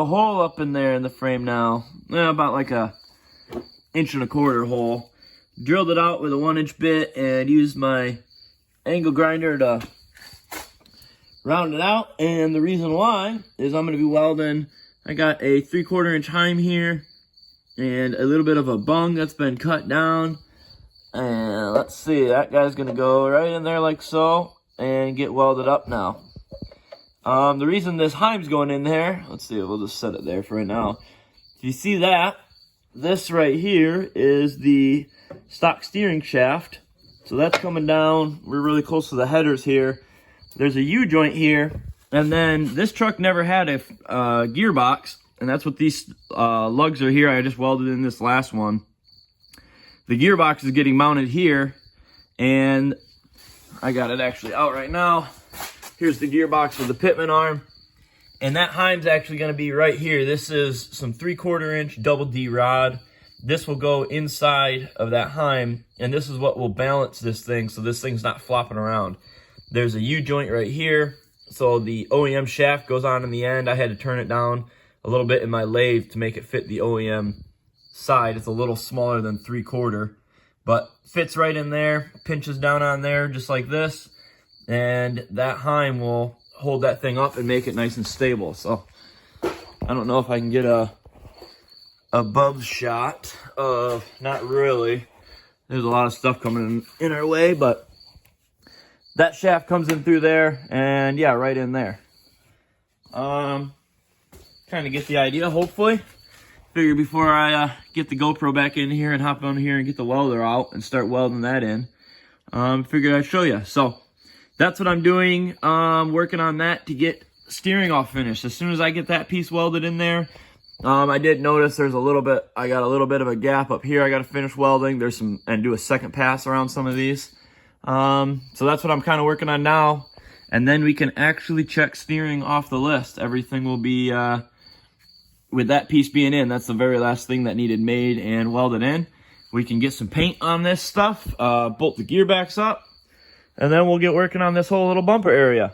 hole up in there in the frame now. About like a 1.25 inch hole. Drilled it out with a 1-inch bit and used my angle grinder to round it out. And the reason why is I'm going to be welding. I got a 3/4 inch heim here and a little bit of a bung that's been cut down. And let's see, that guy's going to go right in there like so and get welded up now. The reason this heim's going in there, let's see, we'll just set it there for right now. If you see that, this right here is the stock steering shaft. So that's coming down. We're really close to the headers here. There's a U-joint here. And then this truck never had a gearbox. And that's what these lugs are here. I just welded in this last one. The gearbox is getting mounted here. And I got it actually out right now. Here's the gearbox with the pitman arm. And that heim's actually going to be right here. This is some 3/4 inch double D rod. This will go inside of that heim. And this is what will balance this thing so this thing's not flopping around. There's a U-joint right here. So the OEM shaft goes on in the end. I had to turn it down a little bit in my lathe to make it fit the OEM side. It's a little smaller than 3/4. But fits right in there. Pinches down on there just like this. And that heim will hold that thing up and make it nice and stable. So I don't know if I can get a above shot of, not really. There's a lot of stuff coming in our way, but that shaft comes in through there and yeah, right in there. Kind of get the idea, hopefully. Figure before I get the GoPro back in here and hop on here and get the welder out and start welding that in. Figured I'd show you. So that's what I'm doing, working on that to get steering all finished. As soon as I get that piece welded in there, I did notice there's I got a little bit of a gap up here. I got to finish welding. And do a second pass around some of these. So that's what I'm kind of working on now. And then we can actually check steering off the list. Everything will be, with that piece being in, that's the very last thing that needed made and welded in. We can get some paint on this stuff, bolt the gearbacks up. And then we'll get working on this whole little bumper area.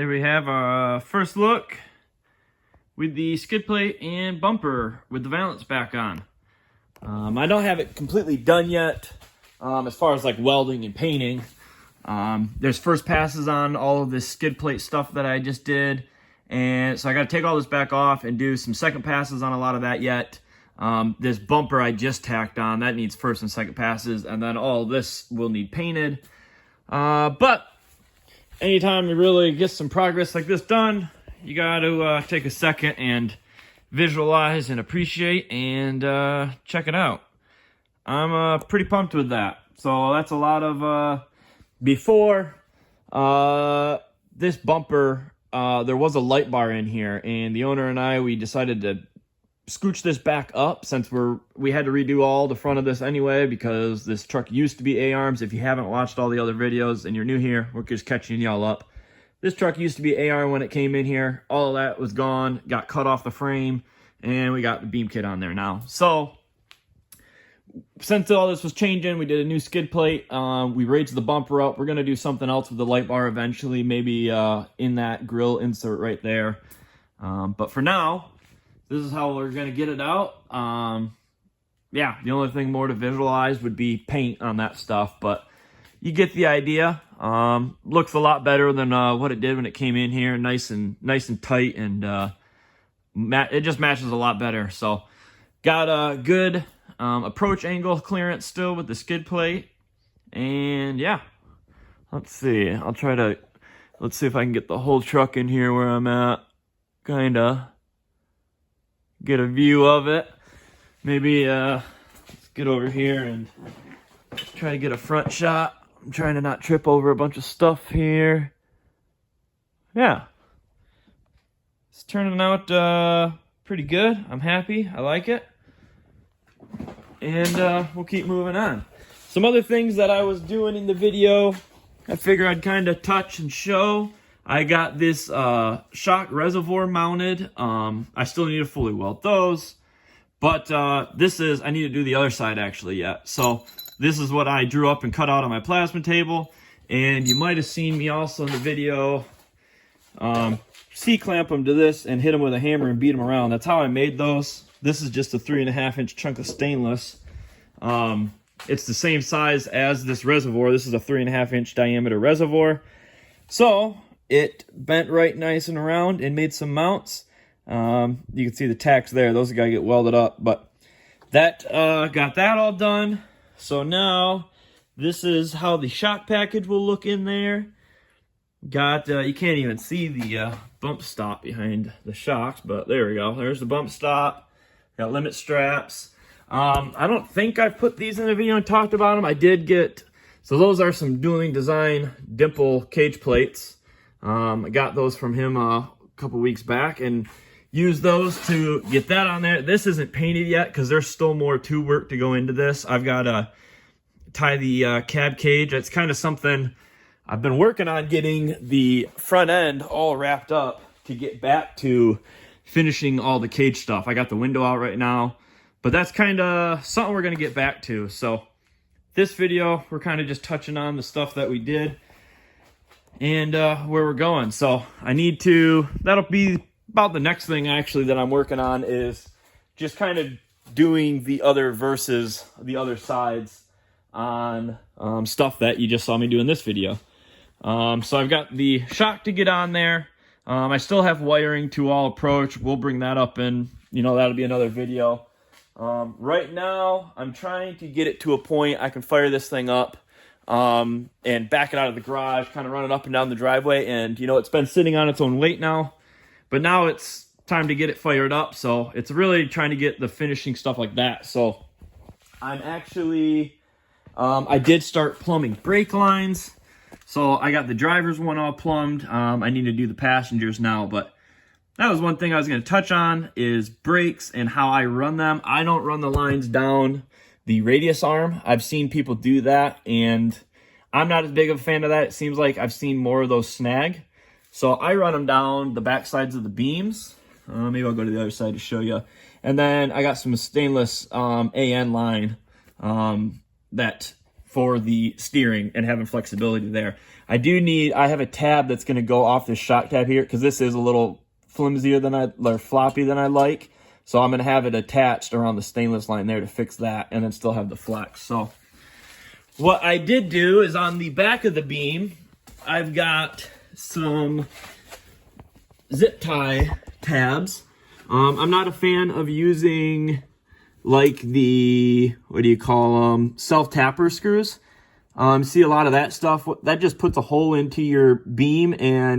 there we have our first look with the skid plate and bumper with the valance back on. I don't have it completely done yet as far as like welding and painting. There's first passes on all of this skid plate stuff that I just did, and so I got to take all this back off and do some second passes on a lot of that yet. This bumper I just tacked on, that needs first and second passes, and then all this will need painted. But anytime you really get some progress like this done, you got to take a second and visualize and appreciate and check it out. I'm pretty pumped with that. So that's a lot of before this bumper, there was a light bar in here, and the owner and I, we decided to scooch this back up since we had to redo all the front of this anyway, because this truck used to be A-arms. If you haven't watched all the other videos and you're new here, we're just catching y'all up. This truck used to be A-arm when it came in here. All of that was gone, got cut off the frame, and we got the beam kit on there now. So since all this was changing, we did a new skid plate. We raised the bumper up. We're going to do something else with the light bar eventually, maybe in that grill insert right there. But for now, this is how we're going to get it out. Yeah, the only thing more to visualize would be paint on that stuff, but you get the idea. Looks a lot better than what it did when it came in here, nice and tight, and it just matches a lot better. So got a good approach angle clearance still with the skid plate, and yeah, let's see. Let's see if I can get the whole truck in here where I'm at, kinda get a view of it. Maybe let's get over here and try to get a front shot. I'm trying to not trip over a bunch of stuff here. Yeah, it's turning out pretty good. I'm happy. I like it. And we'll keep moving on. Some other things that I was doing in the video, I figure I'd kind of touch and show. I got this shock reservoir mounted. I still need to fully weld those, but I need to do the other side actually yet. So this is what I drew up and cut out on my plasma table, and you might have seen me also in the video C-clamp them to this and hit them with a hammer and beat them around. That's how I made those. This is just a 3.5-inch chunk of stainless. It's the same size as this reservoir. This is a 3.5-inch diameter reservoir. So it bent right nice and around and made some mounts. You can see the tacks there. Those are going to get welded up. But that got that all done. So now this is how the shock package will look in there. Got, you can't even see the bump stop behind the shocks, but there we go. There's the bump stop. Got limit straps. I don't think I put these in the video and talked about them. I did get, so those are some Dueling Design dimple cage plates. I got those from him a couple weeks back and used those to get that on there. This isn't painted yet because there's still more tube work to go into this. I've got to tie the cab cage. It's kind of something I've been working on, getting the front end all wrapped up to get back to finishing all the cage stuff. I got the window out right now, but that's kind of something we're going to get back to. So this video, we're kind of just touching on the stuff that we did and where we're going. So I need to, that'll be about the next thing actually that I'm working on, is just kind of doing the other verses, the other sides on stuff that you just saw me do in this video. So I've got the shock to get on there. I still have wiring to all approach. We'll bring that up in, that'll be another video. Right now, I'm trying to get it to a point I can fire this thing up and back it out of the garage, kind of run it up and down the driveway. And, it's been sitting on its own weight now. But now it's time to get it fired up. So it's really trying to get the finishing stuff like that. So I'm actually, I did start plumbing brake lines. So I got the driver's one all plumbed. I need to do the passengers now, but that was one thing I was going to touch on, is brakes and how I run them. I don't run the lines down the radius arm. I've seen people do that, and I'm not as big of a fan of that. It seems like I've seen more of those snag. So I run them down the back sides of the beams. Maybe I'll go to the other side to show you. And then I got some stainless AN line that for the steering and having flexibility there. I have a tab that's going to go off this shock tab here because this is a little flimsier or floppy than I like. So I'm going to have it attached around the stainless line there to fix that and then still have the flex. So what I did do is on the back of the beam, I've got some zip tie tabs. I'm not a fan of using like the, what do you call them, self-tapper screws. See a lot of that stuff, that just puts a hole into your beam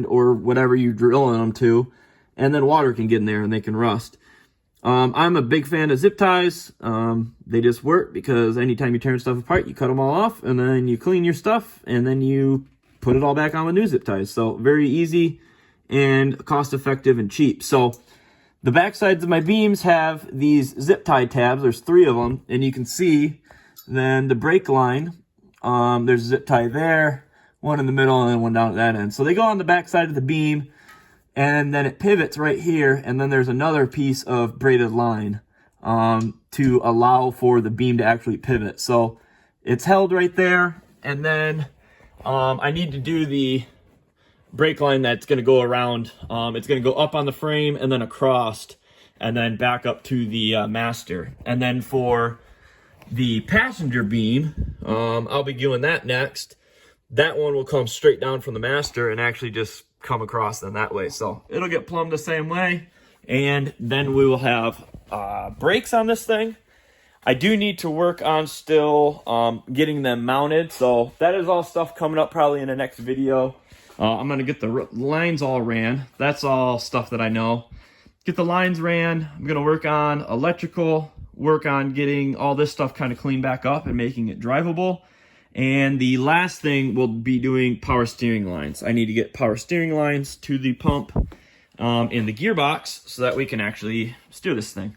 or whatever you're drilling them to, and then water can get in there and they can rust. I'm a big fan of zip ties. They just work because anytime you tear stuff apart, you cut them all off and then you clean your stuff and then you put it all back on with new zip ties. So very easy and cost effective and cheap. So the back sides of my beams have these zip tie tabs. There's 3 of them, and you can see then the brake line. There's a zip tie there, one in the middle, and then one down at that end. So they go on the back side of the beam, and then it pivots right here, and then there's another piece of braided line to allow for the beam to actually pivot. So it's held right there, and then I need to do the brake line that's going to go around. It's going to go up on the frame and then across and then back up to the master. And then for the passenger beam, I'll be doing that next. That one will come straight down from the master and actually just come across in that way. So it'll get plumbed the same way. And then we will have brakes on this thing. I do need to work on still getting them mounted. So that is all stuff coming up probably in the next video. I'm going to get the lines all ran. That's all stuff that I know. Get the lines ran. I'm going to work on electrical, work on getting all this stuff kind of cleaned back up and making it drivable. And the last thing will be doing power steering lines. I need to get power steering lines to the pump in the gearbox so that we can actually steer this thing.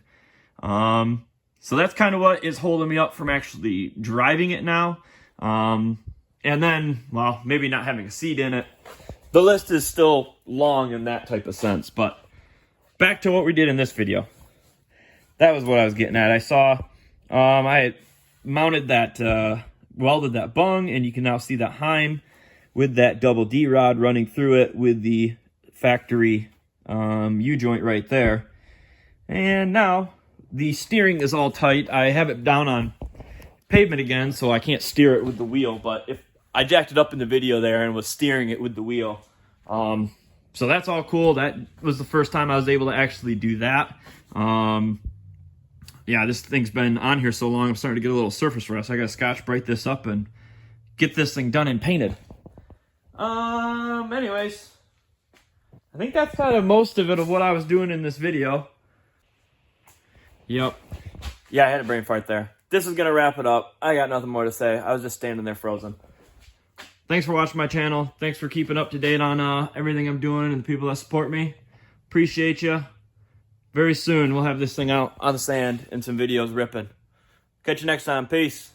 So that's kind of what is holding me up from actually driving it now. And then, well, maybe not having a seat in it. The list is still long in that type of sense, but back to what we did in this video. That was what I was getting at. I saw, I had mounted that, welded that bung, and you can now see that Heim with that double D rod running through it with the factory U-joint right there. And now the steering is all tight. I have it down on pavement again, so I can't steer it with the wheel, but if I jacked it up in the video there and was steering it with the wheel. So that's all cool. That was the first time I was able to actually do that. Yeah, this thing's been on here so long, I'm starting to get a little surface rust. I gotta Scotch-Brite this up and get this thing done and painted. Anyways, I think that's kind of most of it of what I was doing in this video. Yep. Yeah, I had a brain fart there. This is gonna wrap it up. I got nothing more to say. I was just standing there frozen. Thanks for watching my channel. Thanks for keeping up to date on everything I'm doing and the people that support me. Appreciate you. Very soon we'll have this thing out on the sand and some videos ripping. Catch you next time. Peace.